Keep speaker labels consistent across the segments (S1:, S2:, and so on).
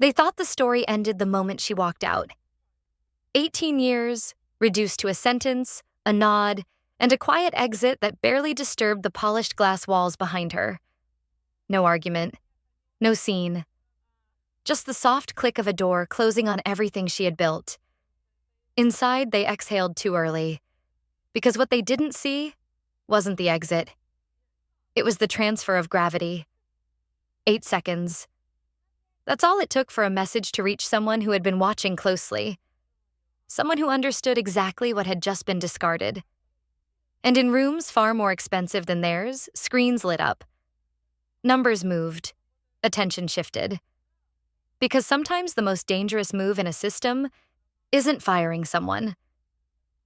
S1: They thought the story ended the moment she walked out. 18 years, reduced to a sentence, a nod, and a quiet exit that barely disturbed the polished glass walls behind her. No argument. No scene. Just the soft click of a door closing on everything she had built. Inside, they exhaled too early, because what they didn't see wasn't the exit. It was the transfer of gravity. 8 seconds. That's all it took for a message to reach someone who had been watching closely. Someone who understood exactly what had just been discarded. And in rooms far more expensive than theirs, screens lit up. Numbers moved. Attention shifted. Because sometimes the most dangerous move in a system isn't firing someone.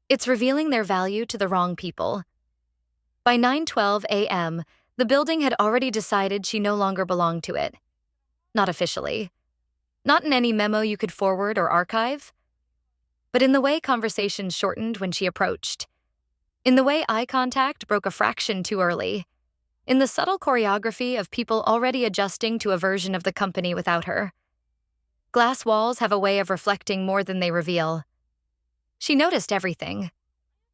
S1: It's revealing their value to the wrong people. By 9:12 a.m., the building had already decided she no longer belonged to it. Not officially. Not in any memo you could forward or archive. But in the way conversations shortened when she approached. In the way eye contact broke a fraction too early. In the subtle choreography of people already adjusting to a version of the company without her. Glass walls have a way of reflecting more than they reveal. She noticed everything.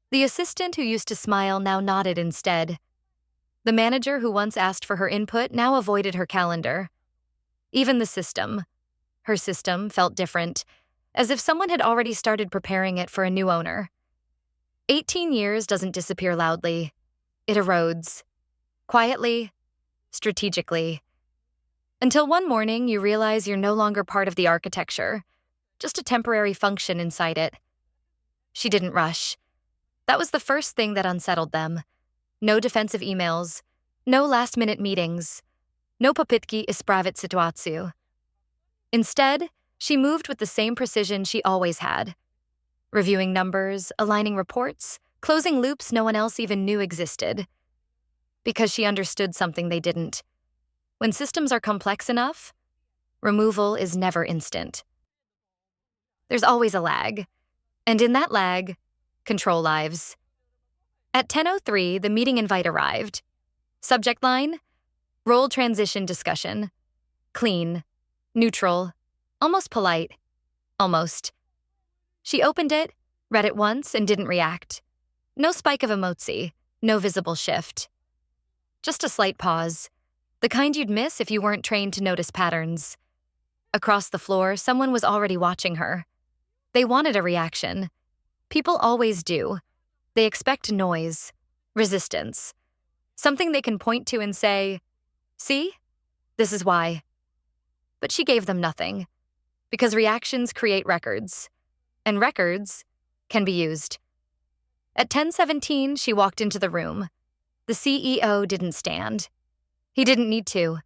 S1: The assistant who used to smile now nodded instead. The manager who once asked for her input now avoided her calendar. Even the system, her system, felt different, as if someone had already started preparing it for a new owner. 18 years doesn't disappear loudly. It erodes. Quietly, strategically. Until one morning you realize you're no longer part of the architecture, just a temporary function inside it. She didn't rush. That was the first thing that unsettled them. No defensive emails, no last-minute meetings, no popitki ispravit situaciju. Instead, she moved with the same precision she always had. Reviewing numbers, aligning reports, closing loops no one else even knew existed. Because she understood something they didn't. When systems are complex enough, removal is never instant. There's always a lag, and in that lag, control lives. At 10:03, the meeting invite arrived. Subject line, role transition discussion. Clean, neutral, almost polite, almost. She opened it, read it once, and didn't react. No spike of emoji, no visible shift. Just a slight pause. The kind you'd miss if you weren't trained to notice patterns. Across the floor, someone was already watching her. They wanted a reaction. People always do. They expect noise, resistance, something they can point to and say, "See? This is why." But she gave them nothing, because reactions create records, and records can be used. At 10:17, she walked into the room. The CEO didn't stand. He didn't need to.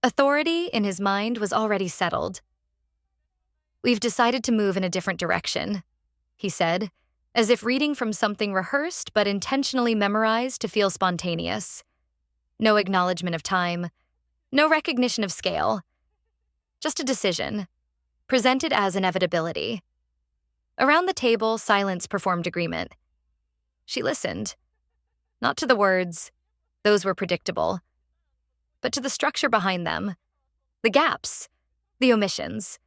S1: Authority, in his mind, was already settled. "We've decided to move in a different direction," he said, as if reading from something rehearsed but intentionally memorized to feel spontaneous. No acknowledgement of time, no recognition of scale. Just a decision, presented as inevitability. Around the table, silence performed agreement. She listened. Not to the words, those were predictable, but to the structure behind them, the gaps, the omissions,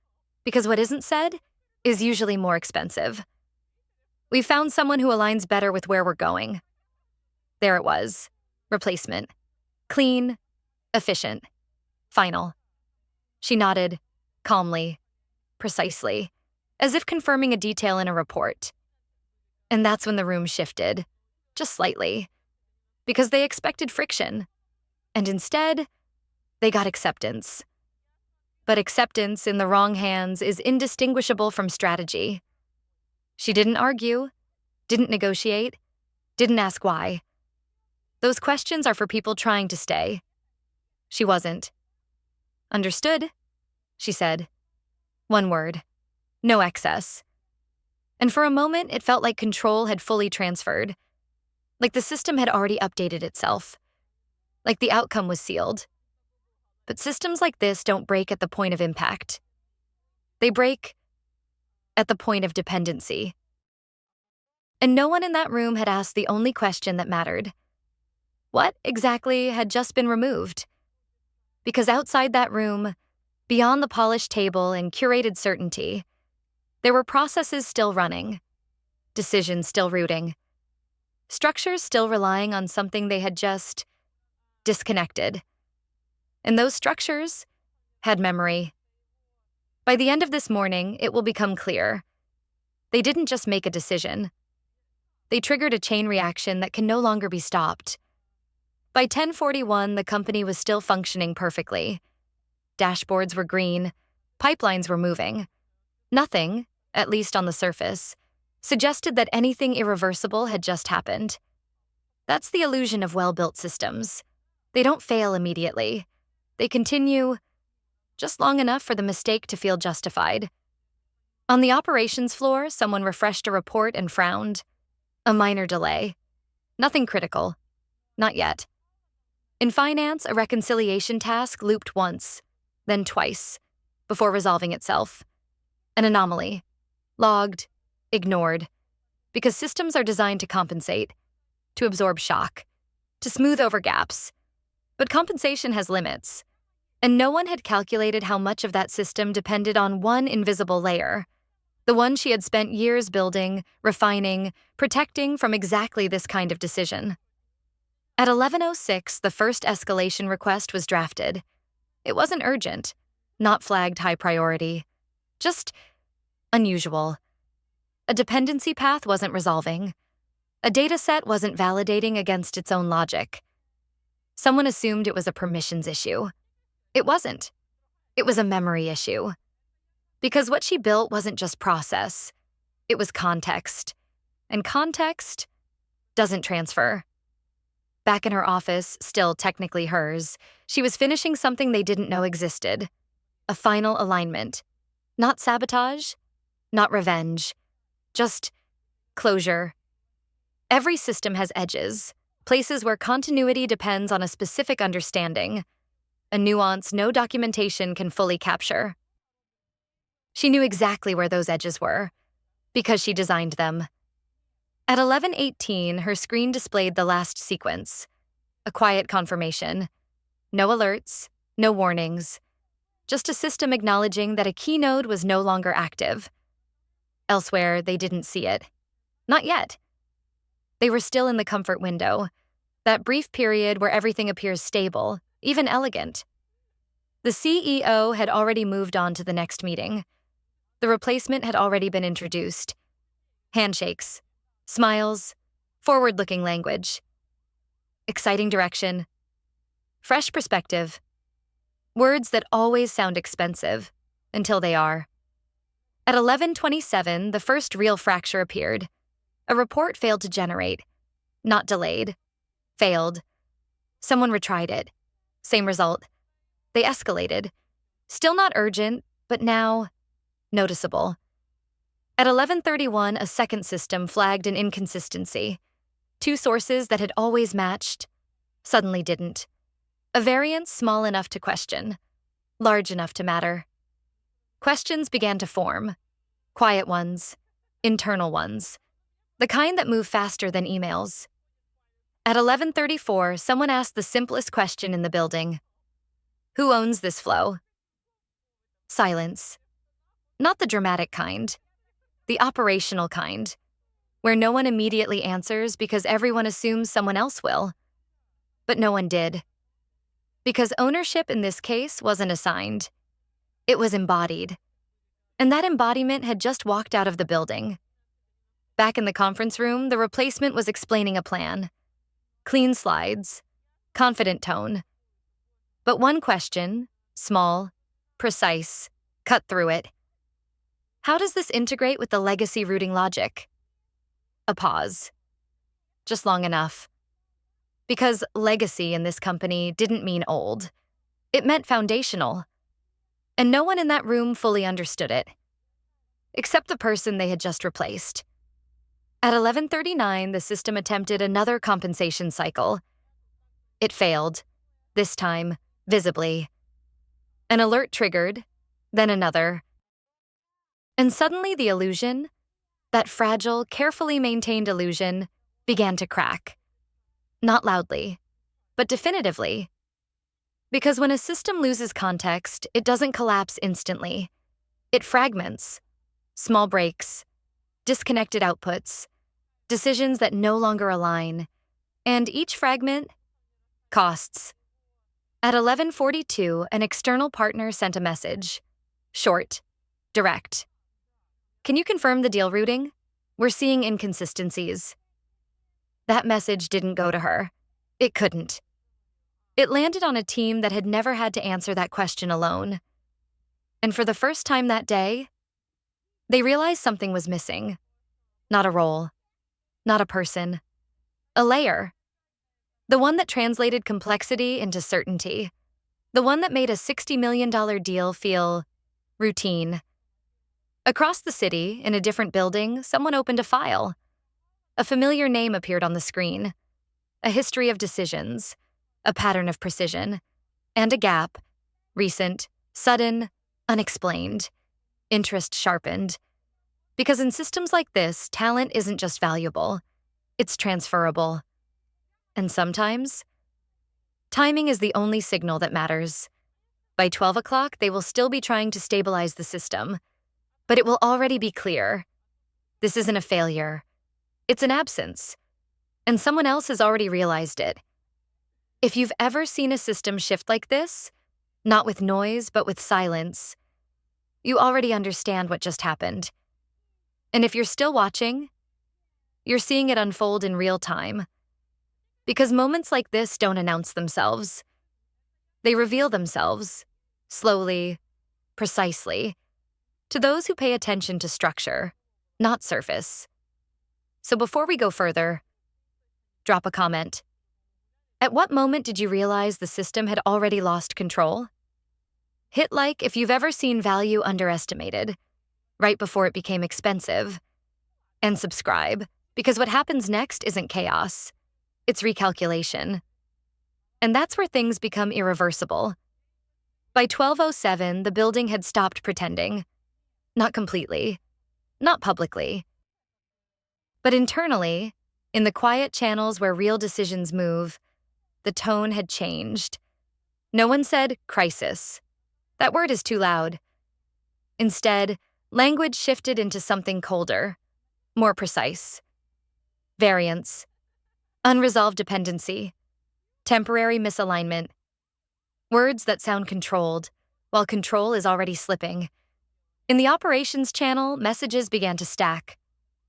S1: because what isn't said is usually more expensive. "We found someone who aligns better with where we're going." There it was, replacement. Clean, efficient, final. She nodded, calmly, precisely, as if confirming a detail in a report. And that's when the room shifted, just slightly, because they expected friction. And instead, they got acceptance. But acceptance in the wrong hands is indistinguishable from strategy. She didn't argue, didn't negotiate, didn't ask why. Those questions are for people trying to stay. She wasn't. "Understood," she said. One word. No excess. And for a moment, it felt like control had fully transferred. Like the system had already updated itself. Like the outcome was sealed. But systems like this don't break at the point of impact. They break at the point of dependency. And no one in that room had asked the only question that mattered. What exactly had just been removed? Because outside that room, Beyond the polished table and curated certainty, there were processes still running, decisions still rooting, structures still relying on something they had just disconnected. And those structures had memory. By the end of this morning, it will become clear. They didn't just make a decision. They triggered a chain reaction that can no longer be stopped. By 10:41, the company was still functioning perfectly. Dashboards were green, pipelines were moving. Nothing, at least on the surface, suggested that anything irreversible had just happened. That's the illusion of well-built systems. They don't fail immediately. They continue just long enough for the mistake to feel justified. On the operations floor, someone refreshed a report and frowned. A minor delay. Nothing critical. Not yet. In finance, a reconciliation task looped once, then twice, before resolving itself. An anomaly. Logged. Ignored. Because systems are designed to compensate, to absorb shock, to smooth over gaps. But compensation has limits, and no one had calculated how much of that system depended on one invisible layer, the one she had spent years building, refining, protecting from exactly this kind of decision. At 11:06, the first escalation request was drafted. It wasn't urgent, not flagged high priority, just unusual. A dependency path wasn't resolving. A dataset wasn't validating against its own logic. Someone assumed it was a permissions issue. It wasn't. It was a memory issue. Because what she built wasn't just process. It was context. And context doesn't transfer. Back in her office, still technically hers, she was finishing something they didn't know existed. A final alignment. Not sabotage, not revenge. Just closure. Every system has edges, places where continuity depends on a specific understanding, a nuance no documentation can fully capture. She knew exactly where those edges were, because she designed them. At 11:18, her screen displayed the last sequence, a quiet confirmation. No alerts, no warnings, just a system acknowledging that a key node was no longer active. Elsewhere, they didn't see it. Not yet. They were still in the comfort window, that brief period where everything appears stable, even elegant. The CEO had already moved on to the next meeting. The replacement had already been introduced. Handshakes, smiles, forward-looking language. Exciting direction. Fresh perspective. Words that always sound expensive, until they are. At 11:27, the first real fracture appeared. A report failed to generate. Not delayed. Failed. Someone retried it. Same result. They escalated. Still not urgent, but now noticeable. At 11:31, a second system flagged an inconsistency. Two sources that had always matched suddenly didn't. A variance small enough to question, large enough to matter. Questions began to form. Quiet ones, internal ones, the kind that move faster than emails. At 11:34, someone asked the simplest question in the building. Who owns this flow? Silence. Not the dramatic kind. The operational kind, where no one immediately answers because everyone assumes someone else will. But no one did. Because ownership in this case wasn't assigned. It was embodied. And that embodiment had just walked out of the building. Back in the conference room, the replacement was explaining a plan. Clean slides, confident tone. But one question, small, precise, cut through it. How does this integrate with the legacy routing logic? A pause. Just long enough. Because legacy in this company didn't mean old. It meant foundational. And no one in that room fully understood it. Except the person they had just replaced. At 11:39, the system attempted another compensation cycle. It failed, this time, visibly. An alert triggered, then another. And suddenly the illusion, that fragile, carefully maintained illusion, began to crack. Not loudly, but definitively. Because when a system loses context, it doesn't collapse instantly. It fragments, small breaks, disconnected outputs, decisions that no longer align, and each fragment costs. At 11:42, an external partner sent a message. Short, direct. Can you confirm the deal routing? We're seeing inconsistencies. That message didn't go to her. It couldn't. It landed on a team that had never had to answer that question alone. And for the first time that day, they realized something was missing. Not a role, not a person, a layer. The one that translated complexity into certainty. The one that made a $60 million deal feel routine. Across the city, in a different building, someone opened a file. A familiar name appeared on the screen. A history of decisions, a pattern of precision, and a gap, recent, sudden, unexplained, interest sharpened. Because in systems like this, talent isn't just valuable, it's transferable. And sometimes, timing is the only signal that matters. By 12 o'clock, they will still be trying to stabilize the system, but it will already be clear. This isn't a failure. It's an absence. And someone else has already realized it. If you've ever seen a system shift like this, not with noise, but with silence, you already understand what just happened. And if you're still watching, you're seeing it unfold in real time. Because moments like this don't announce themselves. They reveal themselves, slowly, precisely, to those who pay attention to structure, not surface. So before we go further, drop a comment. At what moment did you realize the system had already lost control? Hit like if you've ever seen value underestimated, right before it became expensive. And subscribe, because what happens next isn't chaos. It's recalculation. And that's where things become irreversible. By 12:07, the building had stopped pretending. Not completely. Not publicly. But internally, in the quiet channels where real decisions move, the tone had changed. No one said crisis. That word is too loud. Instead, language shifted into something colder, more precise. Variance, unresolved dependency, temporary misalignment. Words that sound controlled, while control is already slipping. In the operations channel, messages began to stack.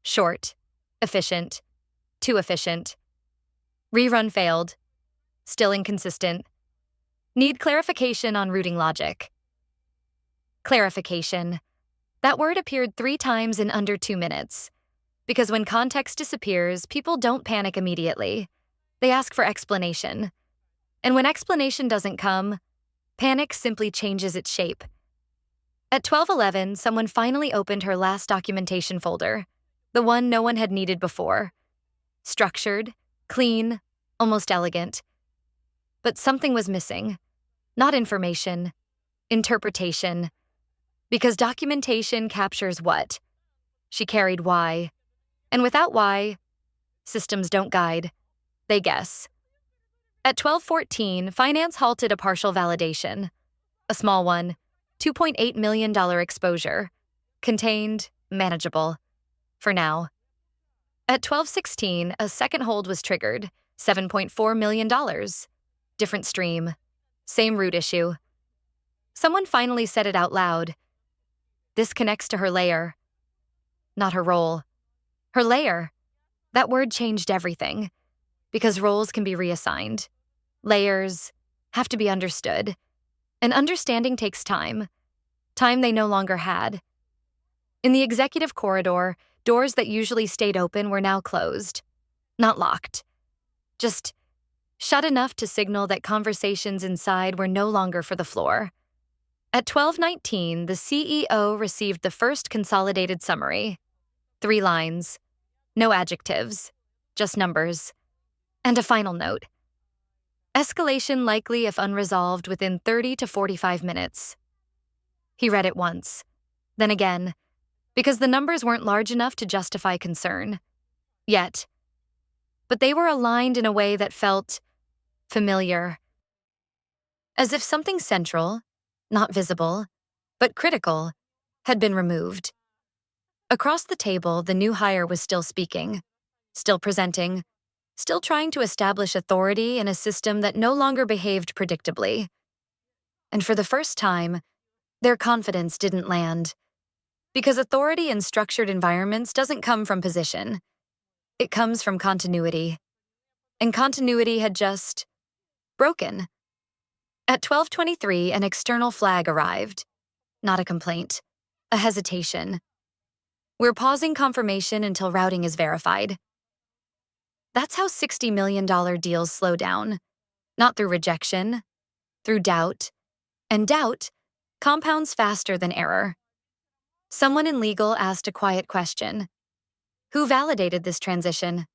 S1: Short, efficient, too efficient. Rerun failed. Still inconsistent. Need clarification on routing logic. Clarification. That word appeared 3 times in under 2 minutes. Because when context disappears, people don't panic immediately. They ask for explanation. And when explanation doesn't come, panic simply changes its shape. At 12:11, someone finally opened her last documentation folder, the one no one had needed before. Structured, clean, almost elegant. But something was missing. Not information, interpretation. Because documentation captures what? She carried why. And without why, systems don't guide. They guess. At 12:14, finance halted a partial validation. A small one, $2.8 million exposure. Contained, manageable. For now. At 12:16, a second hold was triggered, $7.4 million. Different stream. Same root issue. Someone finally said it out loud. This connects to her layer. Not her role. Her layer. That word changed everything. Because roles can be reassigned. Layers have to be understood. And understanding takes time. Time they no longer had. In the executive corridor, doors that usually stayed open were now closed. Not locked. Just shut enough to signal that conversations inside were no longer for the floor. At 12:19, the CEO received the first consolidated summary. 3 lines. No adjectives. Just numbers. And a final note. Escalation likely if unresolved within 30 to 45 minutes. He read it once. Then again. Because the numbers weren't large enough to justify concern. Yet. But they were aligned in a way that felt familiar. as if something central, not visible, but critical, had been removed. Across the table, the new hire was still speaking, still presenting, still trying to establish authority in a system that no longer behaved predictably. And for the first time, their confidence didn't land. Because authority in structured environments doesn't come from position. It comes from continuity. And continuity had just broken. At 12:23, an external flag arrived. Not a complaint, a hesitation. We're pausing confirmation until routing is verified. That's how $60 million deals slow down. Not through rejection, through doubt. And doubt compounds faster than error. Someone in legal asked a quiet question. Who validated this transition?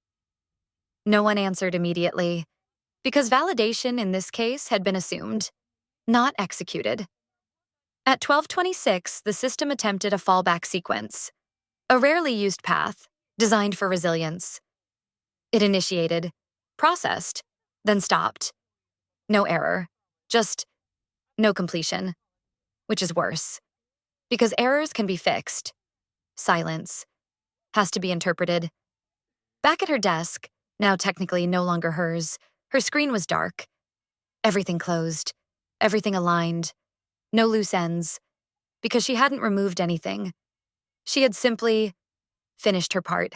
S1: No one answered immediately, because validation in this case had been assumed, not executed. At 12:26, the system attempted a fallback sequence, a rarely used path designed for resilience. It initiated, processed, then stopped. No error, just no completion, which is worse, because errors can be fixed. Silence has to be interpreted. Back at her desk, now technically no longer hers, her screen was dark. Everything closed, everything aligned, no loose ends, because she hadn't removed anything. She had simply finished her part.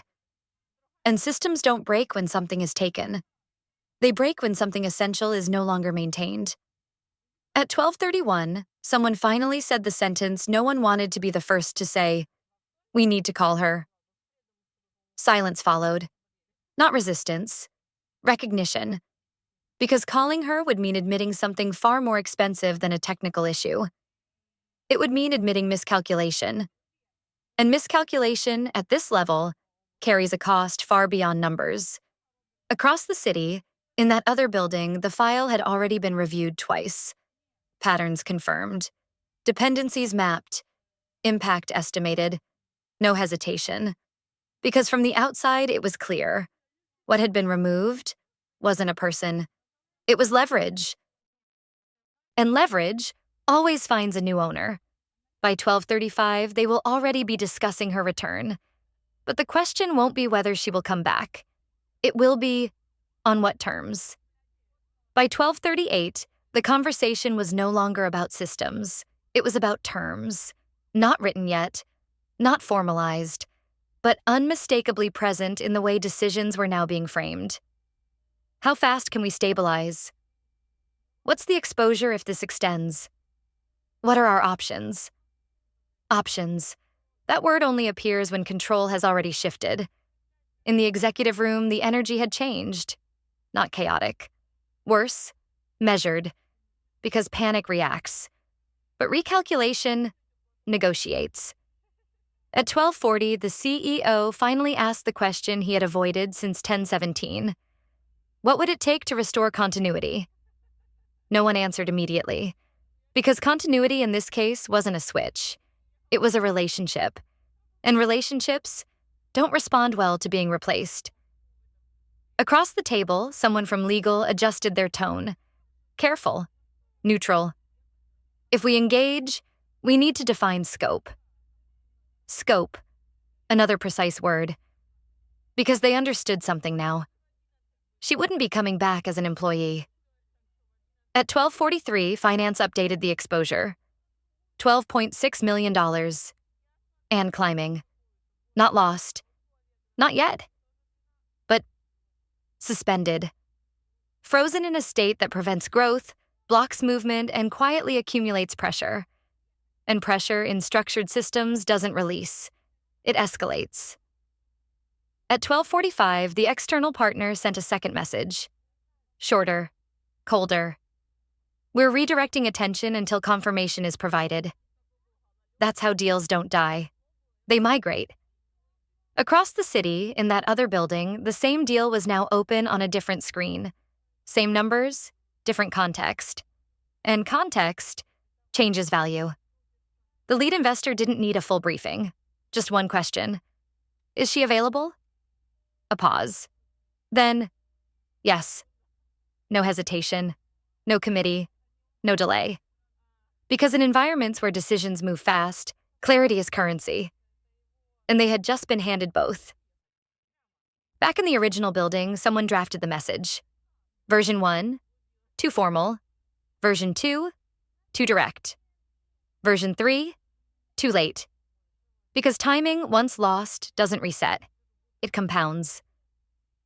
S1: And systems don't break when something is taken. They break when something essential is no longer maintained. At 12:31, someone finally said the sentence no one wanted to be the first to say, "We need to call her." Silence followed. Not resistance, recognition. Because calling her would mean admitting something far more expensive than a technical issue. It would mean admitting miscalculation. And miscalculation at this level carries a cost far beyond numbers. Across the city, in that other building, the file had already been reviewed twice. Patterns confirmed. Dependencies mapped. Impact estimated. No hesitation. Because from the outside, it was clear. What had been removed wasn't a person. It was leverage. And leverage always finds a new owner. By 12:35, they will already be discussing her return. But the question won't be whether she will come back. It will be, on what terms? By 12:38, the conversation was no longer about systems. It was about terms. Not written yet, not formalized, but unmistakably present in the way decisions were now being framed. How fast can we stabilize? What's the exposure if this extends? What are our options? Options. That word only appears when control has already shifted. In the executive room, the energy had changed. Not chaotic. Worse, measured, because panic reacts. But recalculation negotiates. At 12:40, the CEO finally asked the question he had avoided since 10:17. What would it take to restore continuity? No one answered immediately, because continuity in this case wasn't a switch. It was a relationship. And relationships don't respond well to being replaced. Across the table, someone from legal adjusted their tone. Careful, neutral. If we engage, we need to define scope. Scope, another precise word. Because they understood something now. She wouldn't be coming back as an employee. At 12:43, finance updated the exposure. $12.6 million. And climbing. Not lost. Not yet. But suspended. Frozen in a state that prevents growth, blocks movement, and quietly accumulates pressure. And pressure in structured systems doesn't release. It escalates. At 12:45, the external partner sent a second message. Shorter. Colder. We're redirecting attention until confirmation is provided. That's how deals don't die. They migrate. Across the city, in that other building, the same deal was now open on a different screen. Same numbers, different context. And context changes value. The lead investor didn't need a full briefing. Just one question. Is she available? A pause. Then, yes. No hesitation. No committee. no delay. Because in environments where decisions move fast, clarity is currency. And they had just been handed both. Back in the original building, someone drafted the message. Version 1, too formal. Version 2, too direct. Version 3, too late. Because timing, once lost, doesn't reset. It compounds.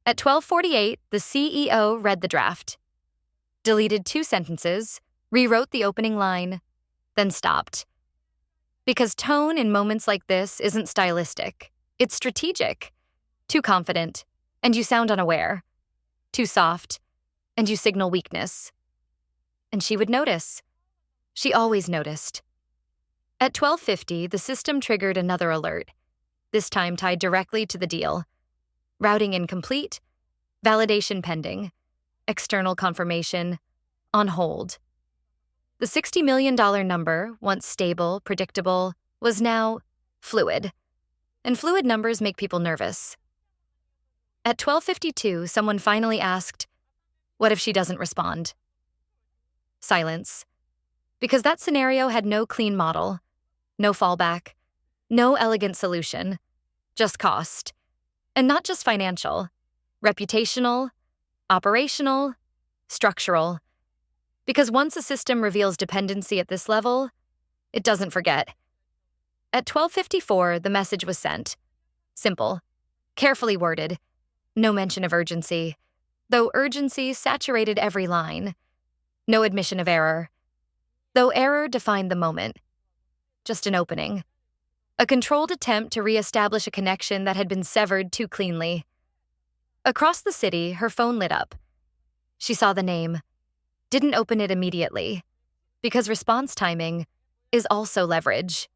S1: At 12:48, the CEO read the draft, deleted 2 sentences, rewrote the opening line, then stopped. Because tone in moments like this isn't stylistic. It's strategic. Too confident, and you sound unaware. Too soft, and you signal weakness. And she would notice. She always noticed. At 12:50, the system triggered another alert, this time tied directly to the deal. Routing incomplete, validation pending, external confirmation, on hold. The $60 million number, once stable, predictable, was now fluid. And fluid numbers make people nervous. At 12:52, someone finally asked, "What if she doesn't respond?" Silence. Because that scenario had no clean model, no fallback, no elegant solution, just cost. And not just financial, reputational, operational, structural. Because once a system reveals dependency at this level, it doesn't forget. At 12:54, the message was sent. Simple, carefully worded, no mention of urgency, though urgency saturated every line. No admission of error, though error defined the moment. Just an opening. A controlled attempt to reestablish a connection that had been severed too cleanly. Across the city, her phone lit up. She saw the name. Didn't open it immediately, because response timing is also leverage.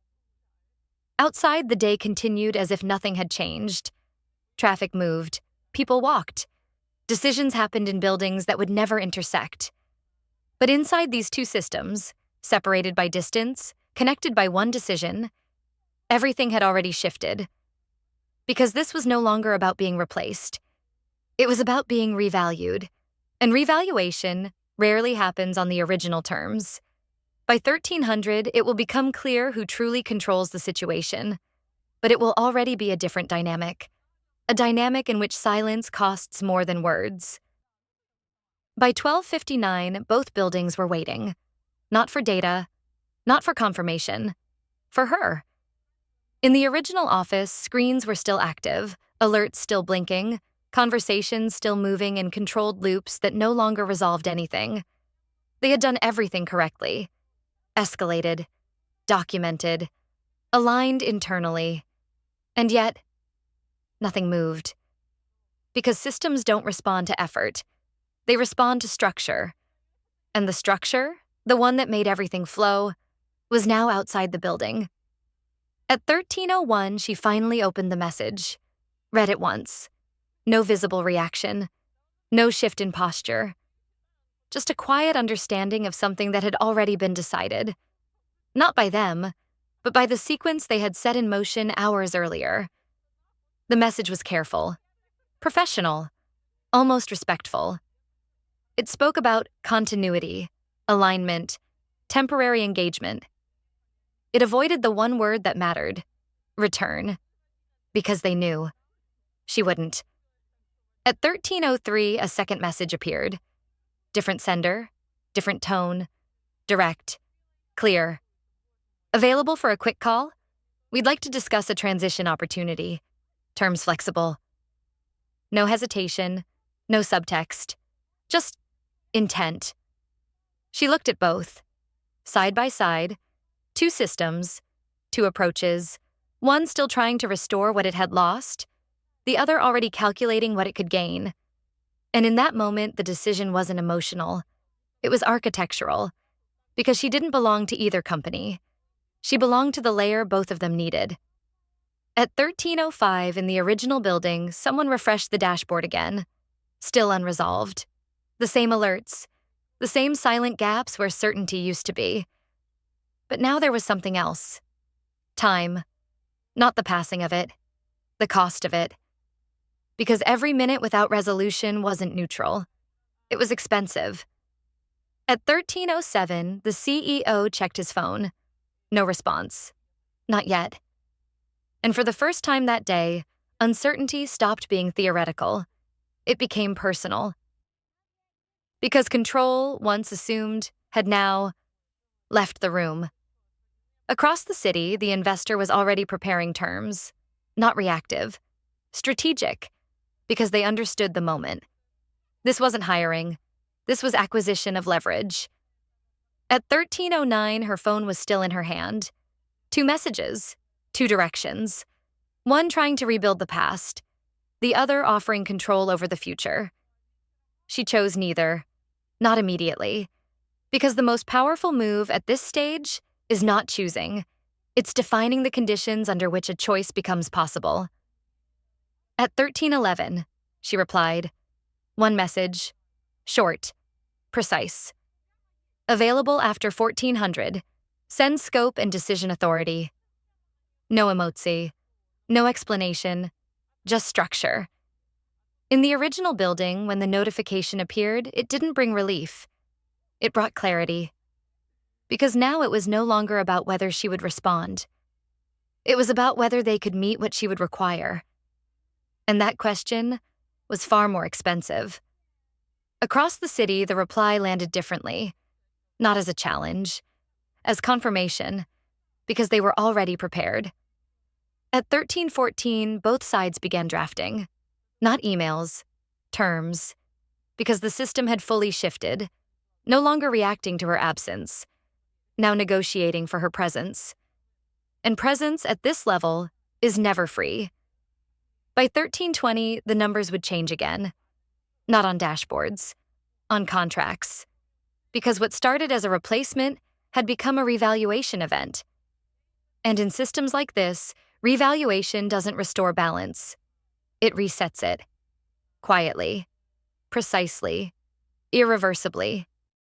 S1: Outside, the day continued as if nothing had changed. Traffic moved. People walked. Decisions happened in buildings that would never intersect. But inside these two systems, separated by distance, connected by one decision, everything had already shifted. Because this was no longer about being replaced. It was about being revalued. And revaluation rarely happens on the original terms. By 1300, it will become clear who truly controls the situation. But it will already be a different dynamic. A dynamic in which silence costs more than words. By 12:59, both buildings were waiting. Not for data, not for confirmation. For her. In the original office, screens were still active, alerts still blinking, conversations still moving in controlled loops that no longer resolved anything. They had done everything correctly. Escalated, documented, aligned internally. And yet, nothing moved. Because systems don't respond to effort. They respond to structure. And the structure, the one that made everything flow, was now outside the building. At 13:01, she finally opened the message. Read it once. No visible reaction. No shift in posture. Just a quiet understanding of something that had already been decided. Not by them, but by the sequence they had set in motion hours earlier. The message was careful, professional, almost respectful. It spoke about continuity, alignment, temporary engagement. It avoided the one word that mattered, return, because they knew. She wouldn't. At 13:03, a second message appeared. Different sender, different tone, direct, clear. Available for a quick call? We'd like to discuss a transition opportunity. Terms flexible. No hesitation, no subtext, just intent. She looked at both, side by side, two systems, two approaches, one still trying to restore what it had lost, the other already calculating what it could gain. And in that moment, the decision wasn't emotional. It was architectural, because she didn't belong to either company. She belonged to the layer both of them needed. At 13:05 in the original building, someone refreshed the dashboard again. Still unresolved. The same alerts. The same silent gaps where certainty used to be. But now there was something else. Time. Not the passing of it. The cost of it. Because every minute without resolution wasn't neutral. It was expensive. At 13:07, the CEO checked his phone. No response. Not yet. And for the first time that day, uncertainty stopped being theoretical. It became personal. Because control, once assumed, had now left the room. Across the city, the investor was already preparing terms. Not reactive. Strategic. Because they understood the moment. This wasn't hiring. This was acquisition of leverage. At 13:09, her phone was still in her hand. 2 messages, 2 directions. One trying to rebuild the past, the other offering control over the future. She chose neither. Not immediately. Because the most powerful move at this stage is not choosing. It's defining the conditions under which a choice becomes possible. At 13:11, she replied. 1 message. Short. Precise. Available after 1400. Send scope and decision authority. No emoji. No explanation. Just structure. In the original building, when the notification appeared, it didn't bring relief. It brought clarity. Because now it was no longer about whether she would respond. It was about whether they could meet what she would require. And that question was far more expensive. Across the city, the reply landed differently. Not as a challenge, as confirmation, because they were already prepared. At 13:14, both sides began drafting. Not emails, terms, because the system had fully shifted, no longer reacting to her absence, now negotiating for her presence. And presence at this level is never free. By 13:20, the numbers would change again. Not on dashboards, on contracts. Because what started as a replacement had become a revaluation event. And in systems like this, revaluation doesn't restore balance. It resets it. Quietly. Precisely. Irreversibly.